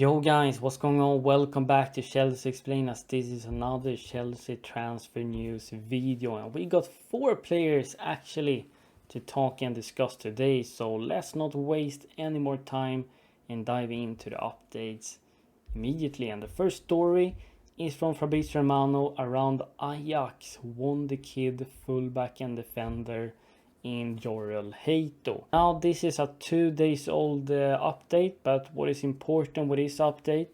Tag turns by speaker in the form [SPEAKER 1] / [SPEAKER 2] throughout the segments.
[SPEAKER 1] Yo guys, what's going on? Welcome back to Chelsea Explain, as this is another Chelsea transfer news video, and we got 4 players actually to talk and discuss today, so let's not waste any more time and dive into the updates immediately. And the first story is from Fabrizio Romano around Ajax wonderkid fullback and defender in Hato. Now this is a 2 days old update, but what is important with this update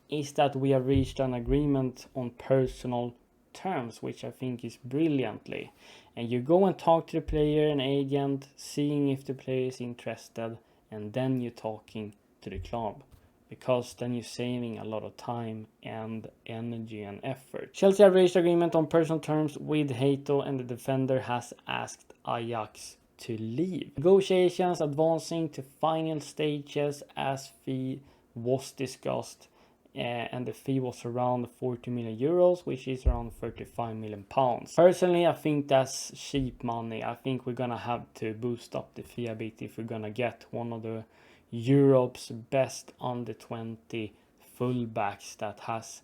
[SPEAKER 1] is that we have reached an agreement on personal terms, which I think is brilliantly. And you go and talk to the player and agent, seeing if the player is interested, and then you're talking to the club, because then you're saving a lot of time and energy and effort. Chelsea have reached agreement on personal terms with Hato, and the defender has asked Ajax to leave. Negotiations advancing to final stages as fee was discussed, and the fee was around 40 million euros, which is around 35 million pounds. Personally, I think that's cheap money. I think we're gonna have to boost up the fee a bit if we're gonna get one of the Europe's best under 20 fullbacks that has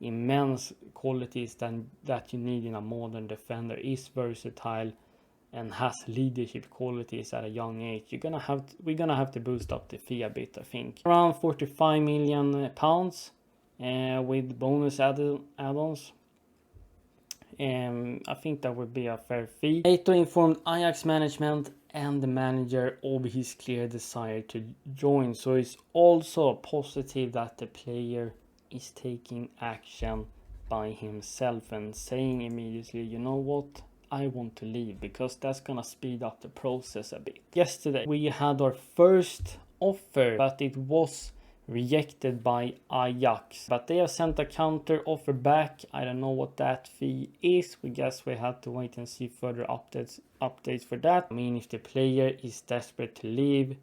[SPEAKER 1] immense qualities that you need in a modern defender, is versatile and has leadership qualities at a young age. We're gonna have to boost up the fee a bit. I think around 45 million pounds with bonus add-ons. I think that would be a fair fee. Hato informed Ajax management and the manager of his clear desire to join, so it's also positive that the player is taking action by himself and saying immediately, you know what, I want to leave, because that's gonna speed up the process a bit. Yesterday we had our first offer, but it was rejected by Ajax, but they have sent a counter offer back. I don't know what that fee is. We guess we have to wait and see further updates for that. I mean, if the player is desperate to leave,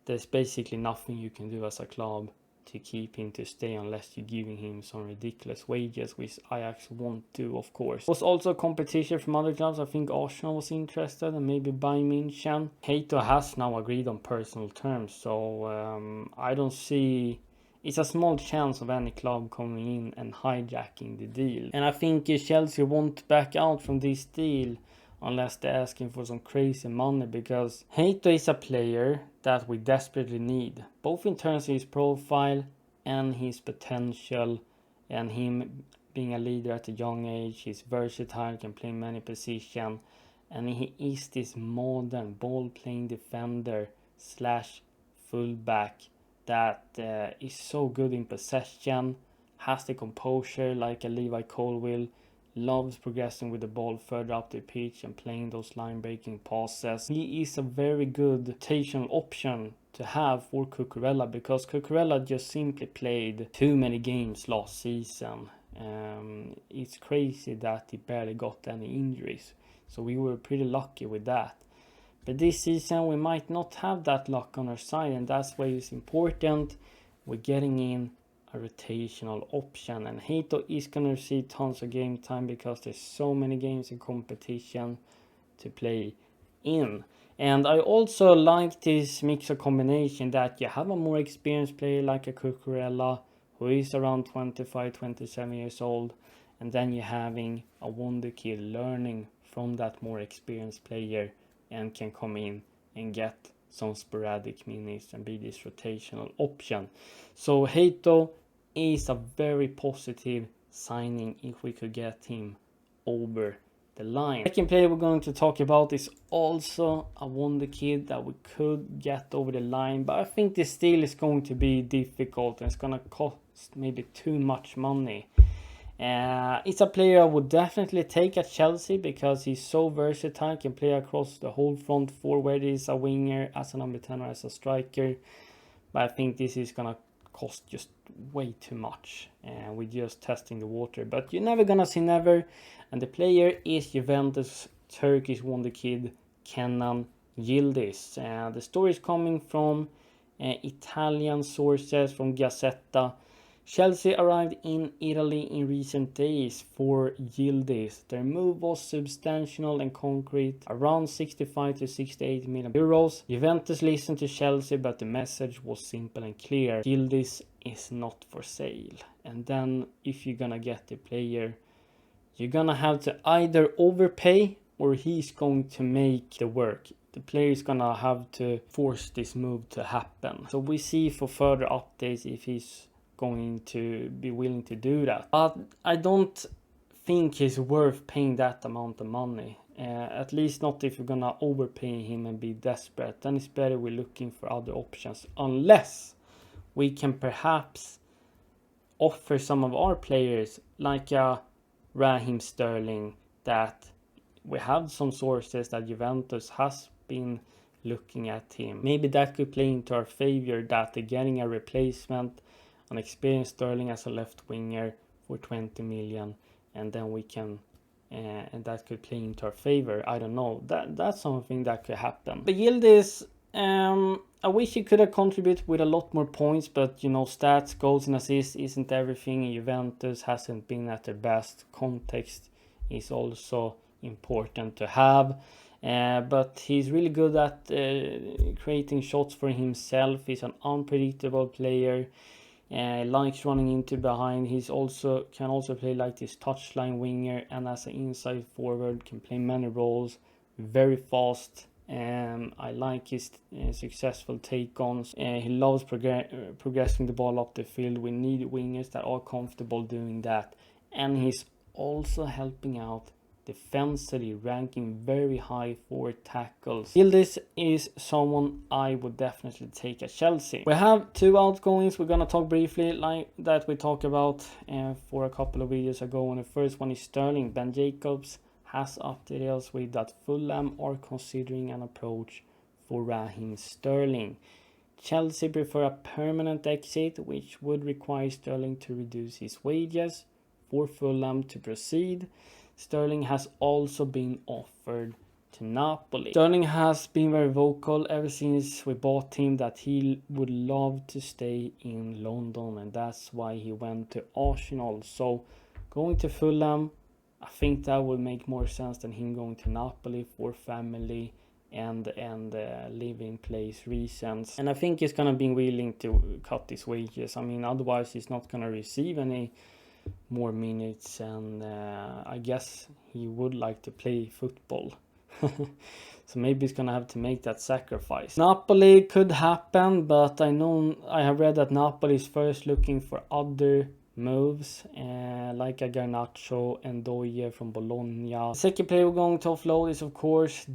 [SPEAKER 1] there's basically nothing you can do as a club to keep him to stay, unless you're giving him some ridiculous wages, which Ajax won't do, of course. Was also competition from other clubs. I think Arsenal was interested, and maybe Bayern München. Hato has now agreed on personal terms, so I don't see, it's a small chance of any club coming in and hijacking the deal. And I think Chelsea won't back out from this deal unless they're asking for some crazy money, because Hato is a player that we desperately need, both in terms of his profile and his potential, and him being a leader at a young age. He's versatile, can play many positions, and he is this modern ball-playing defender slash fullback that is so good in possession, has the composure like a Levi Colwill, loves progressing with the ball further up the pitch and playing those line-breaking passes. He is a very good rotational option to have for Cucurella, because Cucurella just simply played too many games last season. It's crazy that he barely got any injuries, so we were pretty lucky with that. But this season we might not have that luck on our side, and that's why it's important we're getting in a rotational option. And Hato is going to receive tons of game time, because there's so many games in competition to play in. And I also like this mix of combination, that you have a more experienced player like a Cucurella, who is around 25-27 years old, and then you're having a wonderkid learning from that more experienced player and can come in and get some sporadic minutes and be this rotational option. So Hato is a very positive signing if we could get him over the line. The second player we're going to talk about is also a wonderkid that we could get over the line, but I think this deal is going to be difficult and it's going to cost maybe too much money. It's a player I would definitely take at Chelsea, because he's so versatile, can play across the whole front four, whether he's a winger, as a number 10 or as a striker. But I think this is gonna cost just way too much, and we're just testing the water. But you're never gonna say never, and the player is Juventus Turkish wonderkid Kenan Yildiz. The story is coming from Italian sources from Gazzetta. Chelsea arrived in Italy in recent days for Yildiz. Their move was substantial and concrete, around 65 to 68 million euros. Juventus listened to Chelsea, but the message was simple and clear. Yildiz is not for sale. And then if you're gonna get the player, you're gonna have to either overpay or he's going to make the work. The player is gonna have to force this move to happen. So we see for further updates if he's going to be willing to do that. But I don't think he's worth paying that amount of money. At least not if you're gonna overpay him and be desperate. Then it's better we're looking for other options. Unless we can perhaps offer some of our players like Raheem Sterling, that we have some sources that Juventus has been looking at him. Maybe that could play into our favor, that they're getting a replacement, an experienced Sterling as a left winger for 20 million, and then we can and that could play into our favor. I don't know, that's something that could happen. But Yildiz, I wish he could have contributed with a lot more points, but you know, stats, goals and assists isn't everything. Juventus hasn't been at their best. Context is also important to have. But he's really good at creating shots for himself. He's an unpredictable player. Likes running into behind. He's also can also play like this touchline winger, and as an inside forward can play many roles. Very fast. I like his successful take-ons. He loves progressing the ball up the field. We need wingers that are comfortable doing that. And he's also helping out defensively, ranking very high for tackles. Yildiz is someone I would definitely take at Chelsea. We have two outgoings we're gonna talk briefly like that we talked about for a couple of videos ago. And the first one is Sterling. Ben Jacobs has updated us with that Fulham are considering an approach for Raheem Sterling. Chelsea prefer a permanent exit, which would require Sterling to reduce his wages for Fulham to proceed. Sterling has also been offered to Napoli. Sterling has been very vocal ever since we bought him that he would love to stay in London, and that's why he went to Arsenal. So going to Fulham, I think that would make more sense than him going to Napoli for family and living place reasons. And I think he's gonna be willing to cut his wages. I mean, otherwise he's not gonna receive any more minutes, and I guess he would like to play football. So maybe he's gonna have to make that sacrifice. Napoli could happen, but I have read that Napoli is first looking for other moves, like a Garnacho and Doye from Bologna. The second player we're going to offload is of course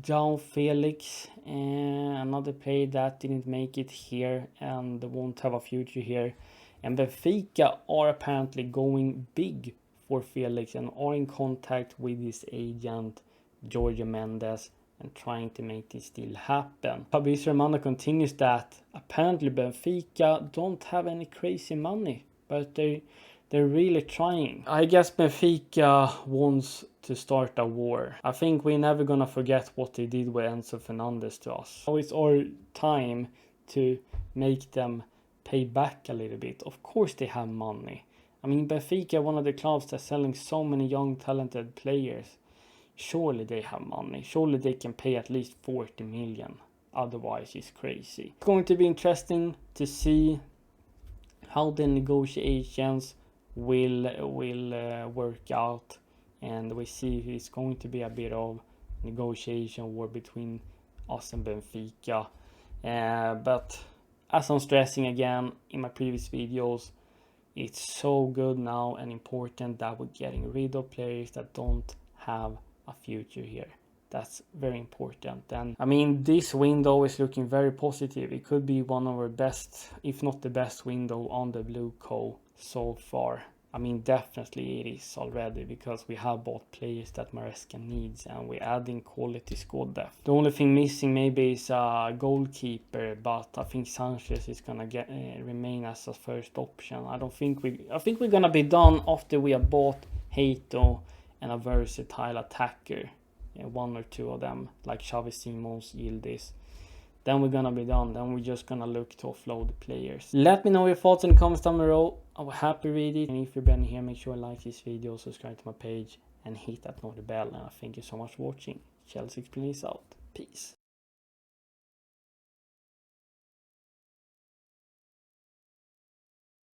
[SPEAKER 1] Felix, another player that didn't make it here and won't have a future here. And Benfica are apparently going big for Felix and are in contact with his agent Giorgio Mendes and trying to make this deal happen. Fabrizio Romano continues that apparently Benfica don't have any crazy money, but they're really trying. I guess Benfica wants to start a war. I think we're never gonna forget what they did with Enzo Fernandez to us. So it's our time to make them pay back a little bit. Of course they have money. I mean, Benfica, one of the clubs that's selling so many young talented players. Surely they have money. Surely they can pay at least 40 million. Otherwise it's crazy. It's going to be interesting to see how the negotiations will work out, and we see if it's going to be a bit of negotiation war between us and Benfica. But as I'm stressing again in my previous videos, it's so good now and important that we're getting rid of players that don't have a future here. That's very important. And I mean, this window is looking very positive. It could be one of our best, if not the best window on the Blue Co so far. I mean, definitely it is already, because we have bought players that Maresca needs and we're adding quality squad depth. The only thing missing maybe is a goalkeeper, but I think Sanchez is gonna remain as a first option. I think we're gonna be done after we have bought Hato and a versatile attacker, one or two of them like Xavi Simons, Yildiz. Then we're gonna be done. Then we're just gonna look to offload the players. Let me know your thoughts in the comments down below. I will happily read it. And if you've been here, make sure you like this video, subscribe to my page, and hit that notification bell. And I thank you so much for watching. Chelsea Explains out. Peace.